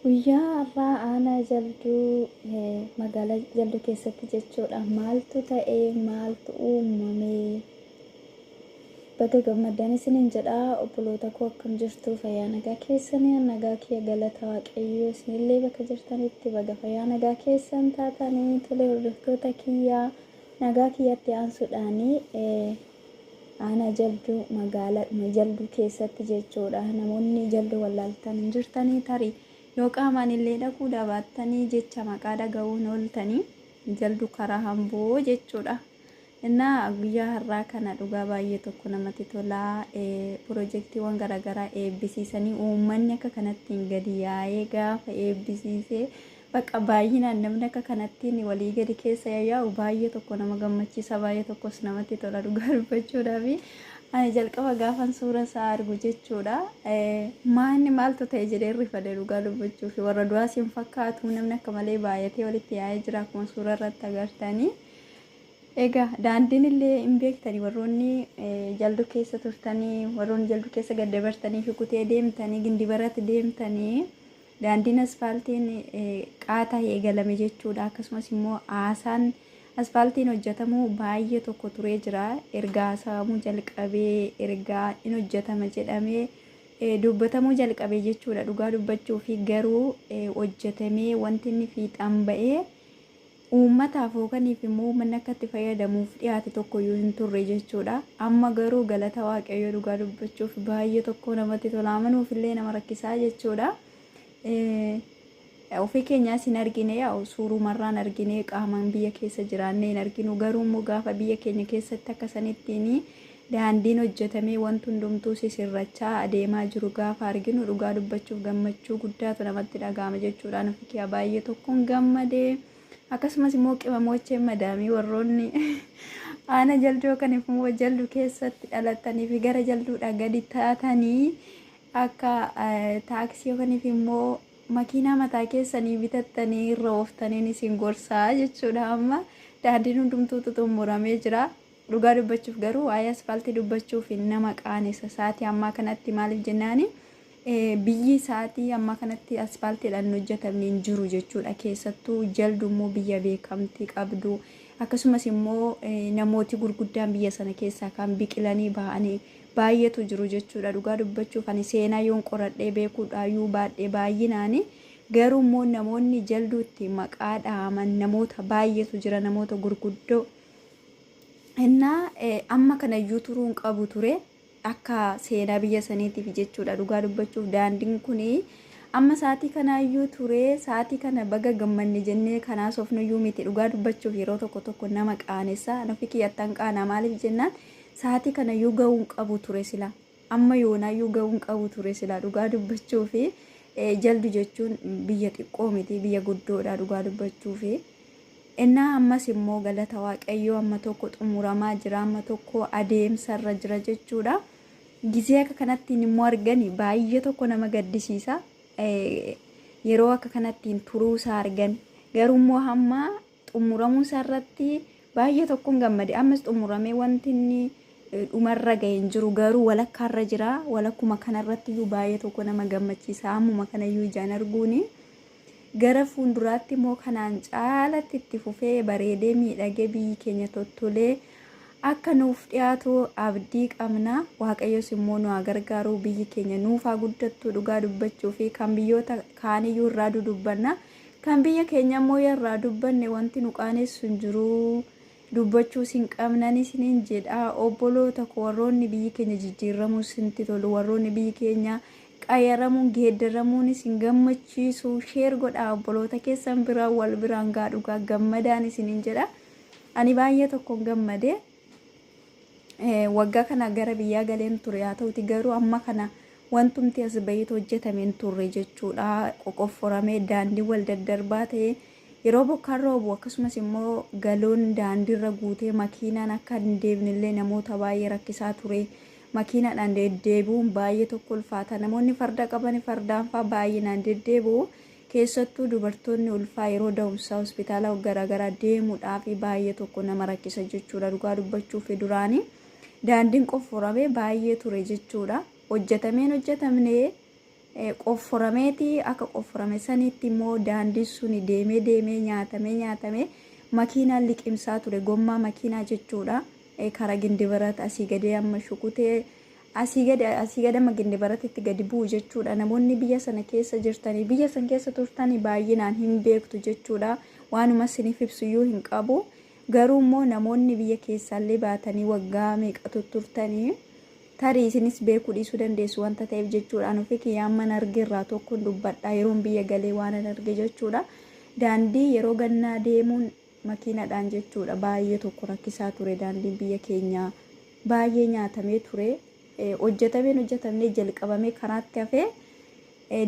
Guyyaa har'aa aanaa jalduu magaalaa jalduu keessatti jechuudha. Maaltu ta'ee maaltu uumamee baga gammaddaan isiniin jedhaa. Obboloota koo akkam jirtu? Fayyaa nagaa keessanii? Nagaa kiyya galata waaqayyoo isinillee bakka jirtanitti baga fayyaa nagaa keessan taatanii tole hordoftoota kiyyaa nagaa kiyyatti aansuudhaanii aanaa jalduu magaalaa jalduu keessatti jechuudha. Namoonni jalduu wallaaltan hin jirtanii tarii yoo qaamaan illee dhaquu baattanii jecha maqaa dhaga'uun ooltanii jalduu karaa hamboo jechuudha. Innaa guyyaa har'aa kana dhugaa baay'ee tokko namatti tolaa. Piroojeektiiwwan garaagaraa eebbisiisanii uummanni akka kanattiin gadi yaa'ee gaafa eebbisiisee bakka baay'inaan namni akka kanattiin walii gadi keessa yaa'u baay'ee tokko nama gammachiisa, baay'ee tokkos namatti tola dhugaa dubbachuudhaaf. Ani jalqaba gaafan suura isaa argu jechuudha. Maaltu ta'e jedhee rifadhe dhugaa dubbachuuf warra du'aas hin fakkaatu. Namni akka malee baay'atee walitti yaa'ee jira akkuma suura irratti agartanii. Egaa daandiin illee hin beektanii warroonni jalduu keessa turtanii, warroonni jalduu keessa gad dabartanii Shukutee deemtanii, Gindibaratti deemtanii daandiin asfaaltiin qaataa eegalame jechuudha. Akkasumas immoo haasaan asfaaltiin hojjetamu baay'ee tokko turee jira. Ergaa haasawamuu jalqabee ergaa in hojjetama jedhamee dubbatamuu jalqabee jechuudha. Dhugaa dubbachuu fi garuu hojjetamee wanti inni fiixaan ba'ee uummataaf hoogganiif immoo uummanni akka itti fayyadamuuf dhiyaate tokkoyyuu hin turre jechuudha. Amma garuu galata waaqayyoo dhugaa dubbachuuf baay'ee tokko namatti tola, amanuuf illee nama rakkisaa jechuudha. Ofii keenyaas hin argine yaa'u suurumarraan argine qaamaan biyya keessa jiraanne hin arginu. Garuu immoo gaafa biyya keenya keessatti akka sanittiin daandiin hojjetamee wanti hundumtuu sisirrachaa adeemaa jiru gaafa arginu dhugaa dubbachuuf gammachuu guddaatu namatti dhaga'ama jechuudha. Nufi kiyya baay'ee tokkoon gammadee akkasumas immoo qimamocheen madaamii warroonni aanaa jalduu kan immoo jalduu keessatti dhalatanii fi gara jalduudha gadi taatanii akka taaksii yookaan immoo makiinaa mataa keessanii bitattanii irra ooftaniin isin gorsaa jechuudha. Amma daandiin hundumtuu xumuramee jira. Dhugaa dubbachuuf garuu waa'ee asfaaltii dubbachuuf nama qaanessa. Saatii ammaa kanatti maaliif jennaani biyyi isaatii ammaa kanatti asfaaltiidhaan hojjetamne hin jiru jechuudha. Keessattuu jalduu immoo biyya beekamtii qabdu. Akkasumas immoo namooti gurguddaan biyya sana keessaa kan biqilanii ba'anii baay'eetu jiru jechuudha. Dhugaa dubbachuuf ani seenaa yoon qoradhee beekuudhaayyuu baadhee baay'inaani. Garuu immoo namoonni jalduutti maqaa dhaaman namoota baay'eetu jira, namoota gurguddoo. Innaa amma kanayyuu turuun qabu ture akka seenaa biyya saniitiif jechuudha. Dhugaa dubbachuuf daandiin kun amma saatii kanaayyuu ture. Saatii kana baga gammanne jennee kanaas ofnuyyuu miti. Dhugaa dubbachuuf yeroo tokko tokko nama qaanessa. Nufi kiyyattan qaanaa maaliif jennaan saatii kanayyuu ga'uun qabu ture sila. Amma yoonaayyuu ga'uun qabu ture sila. Dhugaa dubbachuuf jaldu jechuun biyya xiqqoo miti, biyya guddoodha dhugaa dubbachuuf. Innaa ammas immoo galata waaqayyoo amma tokko xumuramaa jira, amma tokko adeemsarra jira jechuudha. Gizee akka kanattiin immoo argani baay'ee tokko nama gaddisiisa. Yeroo akka kanattiin turuusaa argan garuu immoo hamma xumuramuusaa irratti baay'ee tokkoon gammade. Ammas xumuramee wanti inni dhumarra ga'e hin jiru garuu walakkaarra jira. Walakkuma kanarratti iyyuu baay'ee tokko nama gammachiisa. Ammuma kanayyuu ijaan arguuni. Gara fuulduraatti immoo kanaan caalatti itti fufee bareedee miidhagee biyyi keenya tottolee akka nuuf dhiyaatu abdii qabna. Waaqayyos immoo nu haa gargaaru, biyyi keenya nuuf haa guddattu dhugaa dubbachuu fi kan biyyoota kaaniyyuu irraa dudubbanna. Kan biyya keenya immoo irraa dubbanne wanti nu qaanessu hin jiru. Dubbachuu sin qabnani sinin jedha. Obboloota koo warroonni biyyi keenya jijjiiramuu sinti tolu, warroonni biyyi keenya qayyaramuun geeddaramuun isin gammachiisu sheer godhaa obboloota keessan biraan wal biraan gaa dhugaa gammadaan isinin jedha. Ani baay'ee tokkoon gammade. Waggaa kana gara biyyaa galeen ture haa ta'uti garuu amma kana wantumti as bahiitu hojjetame hin turre jechuudha. Qoqofforamee daandii wal daddarbaa ta'e yeroo bokkaan roobu akkasumas immoo galoon daandiirra guutee makiinaan akka hin deemnillee namoota baay'ee rakkisaa ture. Makiinaadhaan deddeebi'uun baay'ee tokko ulfaata. Namoonni farda qaban fardaan fa'aa baay'inaan deddeebi'u. Keessattuu dubartoonni ulfaa yeroo da'umsaa hospitaala garaagaraa deemuudhaaf baay'ee tokko nama rakkisa jechuudha. Dhugaa dubbachuuf duraanii daandiin qofforamee baay'ee ture jechuudha. Hojjetameen hojjetamne qofforameeti akka qofforame sanitti immoo daandii suni deemee nyaatamee makiinaan liqimsaa ture gommaa makiinaa jechuudha. Karaa Gindibarat asii gadee amma Shukutee asii gad amma Gindibaratitti gadi bu'u jechuudha. Namoonni biyya sana keessa jirtanii biyya sana keessa turtanii baay'inaan hin beektu jechuudha. Waanuma isiniif ibsuyyuu hin qabu. Garuu immoo namoonni biyya keessaallee baatanii waggaa meeqatu turtanii tarii isinis beekuu dhiisuu dandeessu wanta ta'eef jechuudha. Nufi kiyyaan mana argeerraa tokkoon dubbadha yeroon biyya galee waan arge jechuudha. Daandii yeroo gannaa deemuun makiinadhaan jechuudha baay'ee tokko rakkisaa ture. Daandiin biyya keenyaa baay'ee nyaatamee ture. Hojjetamee jalqabamee karaatti hafee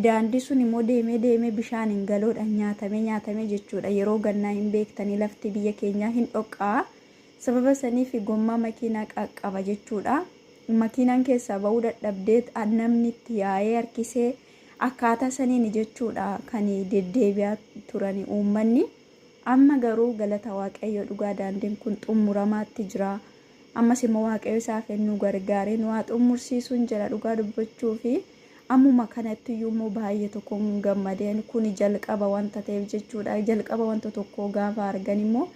daandii sun immoo deemee bishaaniin galoodhaan nyaatamee jechuudha. Yeroo gannaa hin beektanii lafti biyya keenyaa hin dhoqqaa. Sababa saniif gommaa makiinaa qaqqaba jechuudha. Makiinaan keessaa ba'uu dadhabdee namni itti yaa'ee harkisee akkaataa saniin jechuudha kan deddeebi'aa turani uummanni. Amma garuu galata waaqayyo dhugaa daandiin kun xumuramaatti jira. Ammas immoo waaqayyo isaaf nu gargaaree nu haa xumursiisuun jira dhugaa dubbachuu fi ammuma kanatti iyyuu baay'ee tokko gammadeen kun jalqaba wanta ta'eef jechuudha. Jalqaba wanta tokko gaafa argan immoo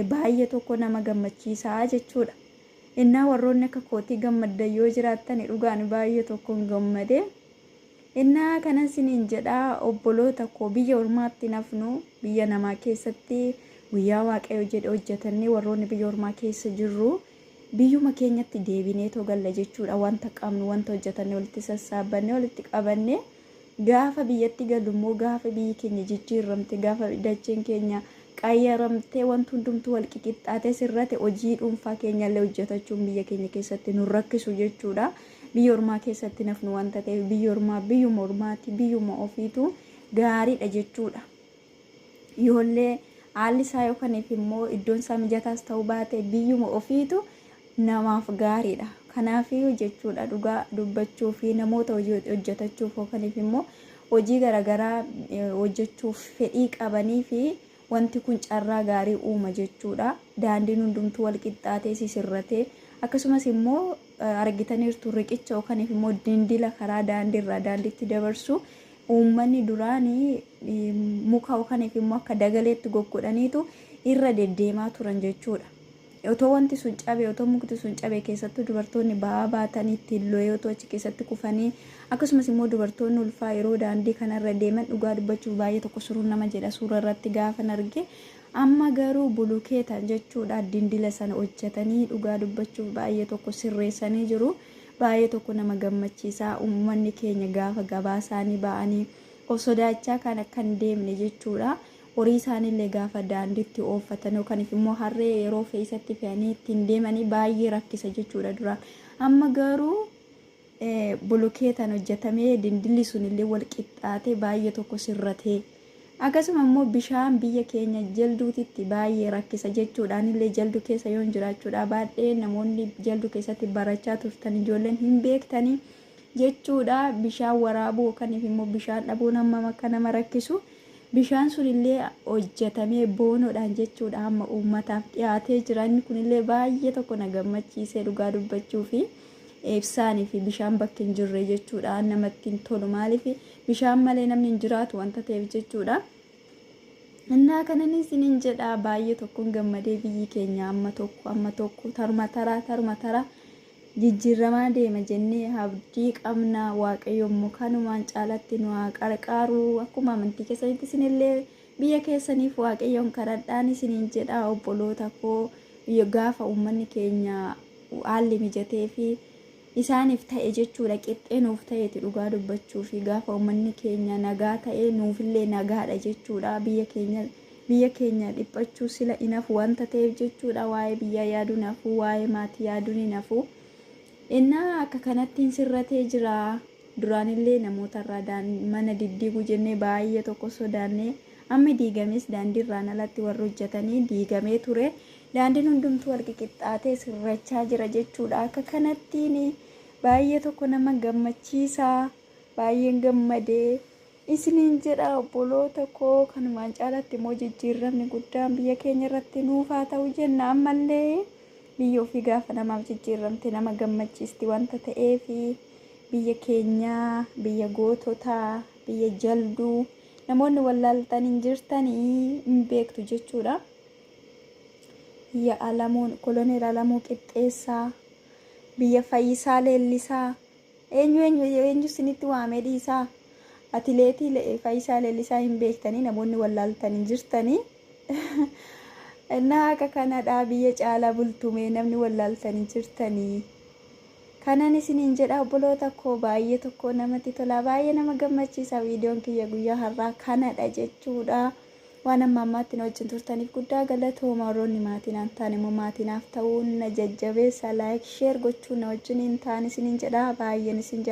baay'ee tokko nama gammachiisaa jechuudha. Innaa warroonni akka kootii gammaddan yoo jiraattan dhugaan baay'ee tokko gammade. Innaa kanan siniin jedhaa obboloota koo biyya ormaatti nafnu biyya namaa keessatti guyyaa waaqayyo jedhe hojjetannee warroonni biyya ormaa keessa jirru biyyuma keenyatti deebinee togalla jechuudha. Wanta qabnu wanta hojjetannee walitti sassaabannee walitti qabannee gaafa biyyatti galu immoo gaafa biyyi keenya jijjiiramte gaafa dacheen keenya qayyaramtee wanti hundumtuu wal qixxaatee sirrate hojii dhuunfaa keenyallee hojjetachuun biyya keenya keessatti nu rakkisu jechuudha. Biyya ormaa keessatti nafnu wanta ta'eef biyya ormaa biyyuma ormaati biyyuma ofiitu gaariidha jechuudha. Yoollee haalli isaa yookaan immoo iddoon isaa mijataas ta'uu baate biyyuma ofiitu namaaf gaariidha. Kanaafiyyuu jechuudha dhugaa dubbachuu fi namoota hojii hojjetachuuf yookaan immoo hojii garaagaraa hojjechuuf fedhii qabanii fi wanti kun carraa gaarii uuma jechuudha. Daandiin hundumtuu wal qixxaatee sirratee akkasumas immoo argitaniirtu riqicha yookaan immoo dindila karaa daandiirraa daandiitti dabarsu uummanni duraanii muka yookaan immoo akka dagaleetti goggodhaniitu irra deddeemaa turan jechuudha. Otoo wanti sun cabee otoo mukti sun cabee keessattuu dubartoonni ba'aa baatanii ittiin looyee otoo achi keessatti kufanii akkasumas immoo dubartoonni ulfaa yeroo daandii kanarra deeman dhugaa dubbachuuf baay'ee tokko suruun nama jedha suura irratti gaafan arge. Amma garuu bulukeetan jechuudha dindila sana hojjetanii dhugaa dubbachuuf baay'ee tokko sirreessanii jiru. Baay'ee tokko nama gammachiisaa uummanni keenya gaafa gabaa isaanii ba'anii of sodaachaa kan akka hin deemne jechuudha. Horii isaaniillee gaafa daandiitti ooffatan yookaan immoo harree yeroo fe'isatti fe'anii ittiin deemanii baay'ee rakkisa jechuudha duraan. Amma garuu bulukeetan hojjetamee dindilli sunillee wal qixxaatee baay'ee tokko sirratee akkasuma immoo bishaan biyya keenya jalduutitti baay'ee rakkisa jechuudhaan illee jaldu keessa yoon jiraachuudha baay'ee namoonni jaldu keessatti barachaa turtan ijoolleen hin beektanii jechuudha. Bishaan waraabuu yookaan immoo bishaan dhabuun amma akka nama rakkisu bishaan sunillee hojjetamee boonoodhaan jechuudha amma uummataaf dhiyaatee jira. Inni kunillee baay'ee tokko na gammachiisee dhugaa dubbachuu fi ibsaanii fi bishaan bakka hin jirre jechuudha namatti hin tolu maaliif bishaan malee namni hin jiraatu wanta ta'eef jechuudha. Innaa kananis isiniin jedha baay'ee tokkoon gammadee biyyi keenya amma tokko tarma tara jijjiiramaa deema jennee abdii qabna. Waaqayyo immoo kanumaan caalatti nu haa qarqaaru akkuma amantii keessanitti isinillee biyya keessaniif waaqayyoon kadhadhaan isiniin jedha obboloota koo. Gaafa uummanni keenya haalli mijatee fi isaaniif ta'e jechuudha qixxee nuuf ta'eeti dhugaa dubbachuu fi gaafa uummanni keenya nagaa ta'e nuufillee nagaadha jechuudha. Biyya keenya dhiphachuu sila inafu wanta ta'eef jechuudha. Waa'ee biyya yaaduu nafu waa'ee maatii yaaduu ni nafu. Innaa akka kanatti sirratee jira. Duraanillee namootarraa mana diddiiguu jennee baay'ee tokko sodaannee amma diigames daandiirraan alatti warra hojjetanii diigamee ture. Daandiin hundumtuu wal qixxaatee sirrachaa jira jechuudha. Akka kanattiin baay'ee tokko nama gammachiisaa baay'een gammadee isiniin jedha obboloota koo. Kanumaan caalatti immoo jijjiiramni guddaan biyya keenya irratti nuuf haa ta'u jenna. Ammallee biyya ofii gaafa namaaf jijjiiramte nama gammachiisti wanta ta'eef biyya keenya biyya goototaa biyya jalduu namoonni wallaaltan hin jirtanii hin beektu jechuudha. biyya Alamuun koloneel Alamuu Qixxeessaa biyya Fayyisaa Leellisaa eenyu sinitti waamee dhiisaa atileetii Fayyisaa Leellisaa hin beektanii namoonni wallaaltan hin jirtanii. Innaa akka kanadhaa biyya Caalaa Bultumee namni wallaaltan hin jirtanii. Kanan isiniin jedha obboloota koo baay'ee tokko namatti tola baay'ee nama gammachiisa viidiyoon kiyya guyyaa har'aa kanadha jechuudha. Waan amma ammaatti na wajjin turtaniif guddaa galatooma. Warroonni maatiin aan taane immoo maatiinaaf ta'uun na jajjabeessa laayik sheer gochuun na wajjin hin taane isiniin jedha baay'een isin